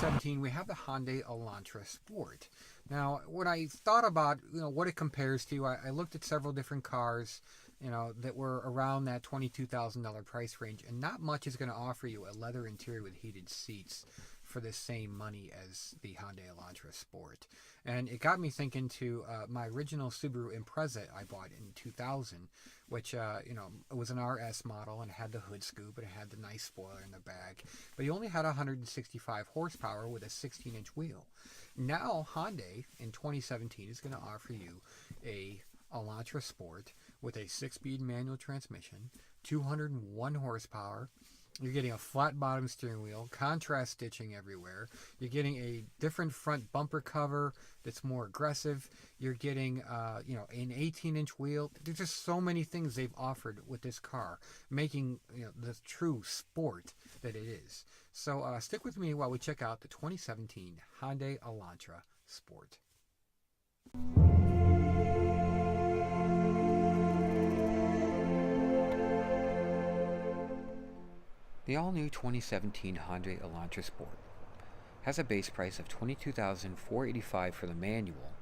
2017, we have the Hyundai Elantra Sport. Now, when I thought about what it compares to, I looked at several different cars, that were around that $22,000 price range, and not much is going to offer you a leather interior with heated seats for the same money as the Hyundai Elantra Sport. And it got me thinking to my original Subaru Impreza I bought in 2000, which it was an RS model and it had the hood scoop and it had the nice spoiler in the back, but you only had 165 horsepower with a 16-inch wheel. Now Hyundai in 2017 is going to offer you a Elantra Sport with a 6-speed manual transmission, 201 horsepower. You're getting a flat bottom steering wheel, contrast stitching everywhere. You're getting a different front bumper cover that's more aggressive. You're getting, an 18-inch wheel. There's just so many things they've offered with this car, making the true sport that it is. So stick with me while we check out the 2017 Hyundai Elantra Sport. The all-new 2017 Hyundai Elantra Sport has a base price of $22,485 for the manual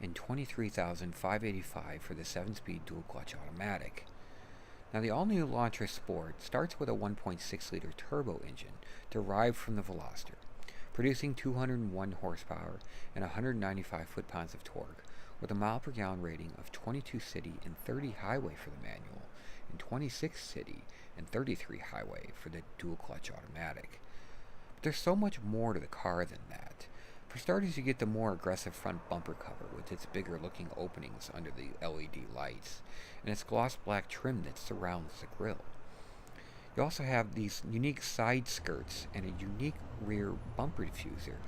and $23,585 for the 7-speed dual-clutch automatic. Now, the all-new Elantra Sport starts with a 1.6-liter turbo engine derived from the Veloster, producing 201 horsepower and 195 foot-pounds of torque, with a mile-per-gallon rating of 22 city and 30 highway for the manual, and 26 city and 33 highway for the dual-clutch automatic. But there's so much more to the car than that. For starters, you get the more aggressive front bumper cover with its bigger-looking openings under the LED lights, and its gloss black trim that surrounds the grille. You also have these unique side skirts and a unique rear bumper diffuser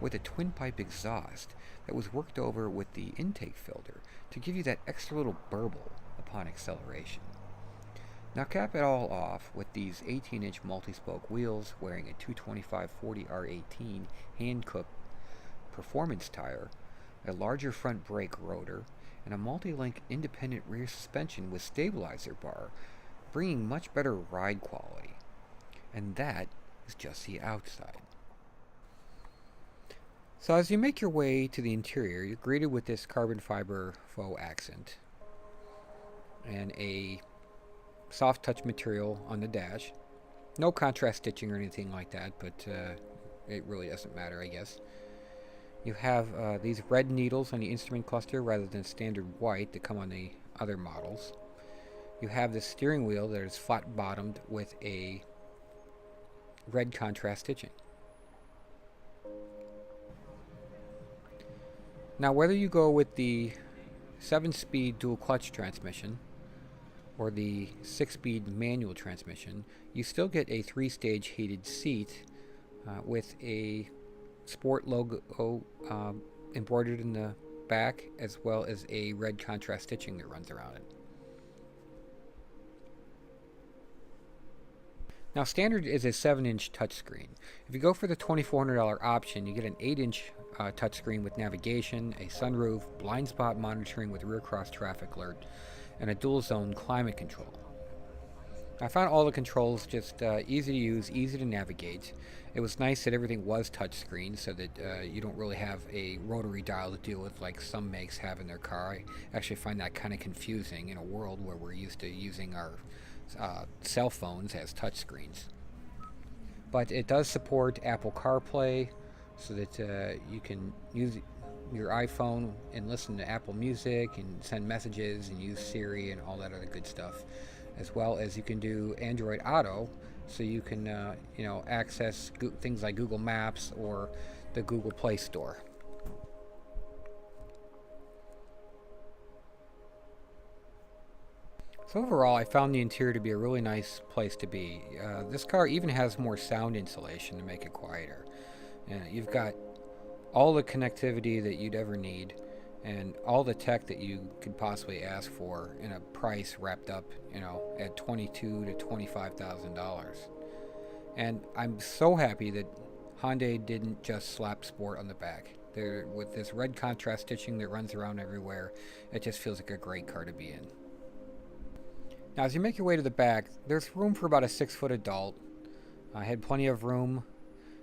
with a twin-pipe exhaust that was worked over with the intake filter to give you that extra little burble upon acceleration. Now cap it all off with these 18-inch multi-spoke wheels wearing a 225/40 R18 hand-cooked performance tire, a larger front brake rotor, and a multi-link independent rear suspension with stabilizer bar, bringing much better ride quality. And that is just the outside. So as you make your way to the interior, you're greeted with this carbon fiber faux accent and a soft touch material on the dash. No contrast stitching or anything like that, but it really doesn't matter, I guess. You have these red needles on the instrument cluster rather than standard white that come on the other models. You have the steering wheel that is flat bottomed with a red contrast stitching. Now, whether you go with the 7-speed dual clutch transmission or the 6-speed manual transmission, you still get a 3-stage heated seat with a sport logo embroidered in the back, as well as a red contrast stitching that runs around it. Now, standard is a 7-inch touchscreen. If you go for the $2,400 option, you get an 8-inch touchscreen with navigation, a sunroof, blind spot monitoring with rear cross traffic alert, and a dual zone climate control. I found all the controls just easy to use, easy to navigate. It was nice that everything was touchscreen so that you don't really have a rotary dial to deal with like some makes have in their car. I actually find that kind of confusing in a world where we're used to using our cell phones as touchscreens. But it does support Apple CarPlay so that you can use your iPhone and listen to Apple Music and send messages and use Siri and all that other good stuff, as well as you can do Android Auto, so you can access things like Google Maps or the Google Play Store. So overall, I found the interior to be a really nice place to be. This car even has more sound insulation to make it quieter. You've got all the connectivity that you'd ever need and all the tech that you could possibly ask for in a price wrapped up, at $22,000 to $25,000. And I'm so happy that Hyundai didn't just slap sport on the back. With this red contrast stitching that runs around everywhere, it just feels like a great car to be in. Now, as you make your way to the back, there's room for about a 6-foot adult. I had plenty of room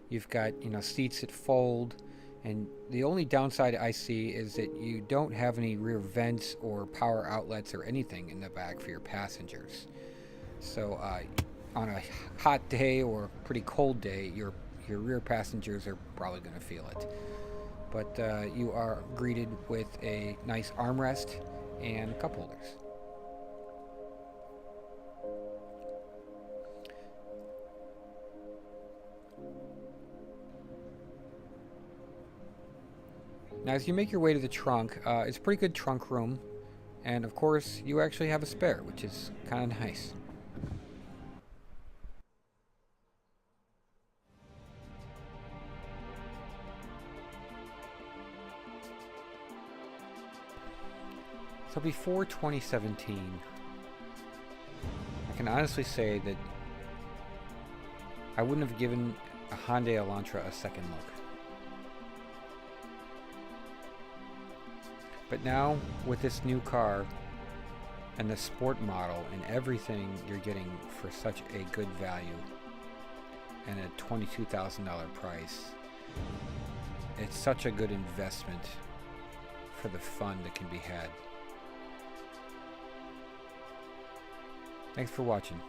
You've got, seats that fold, and the only downside I see is that you don't have any rear vents or power outlets or anything in the back for your passengers. So on a hot day or pretty cold day, your rear passengers are probably going to feel it. But you are greeted with a nice armrest and cup holders. Now, as you make your way to the trunk, it's a pretty good trunk room, and of course, you actually have a spare, which is kind of nice. So before 2017, I can honestly say that I wouldn't have given a Hyundai Elantra a second look. But now, with this new car and the sport model and everything you're getting for such a good value and a $22,000 price, it's such a good investment for the fun that can be had. Thanks for watching.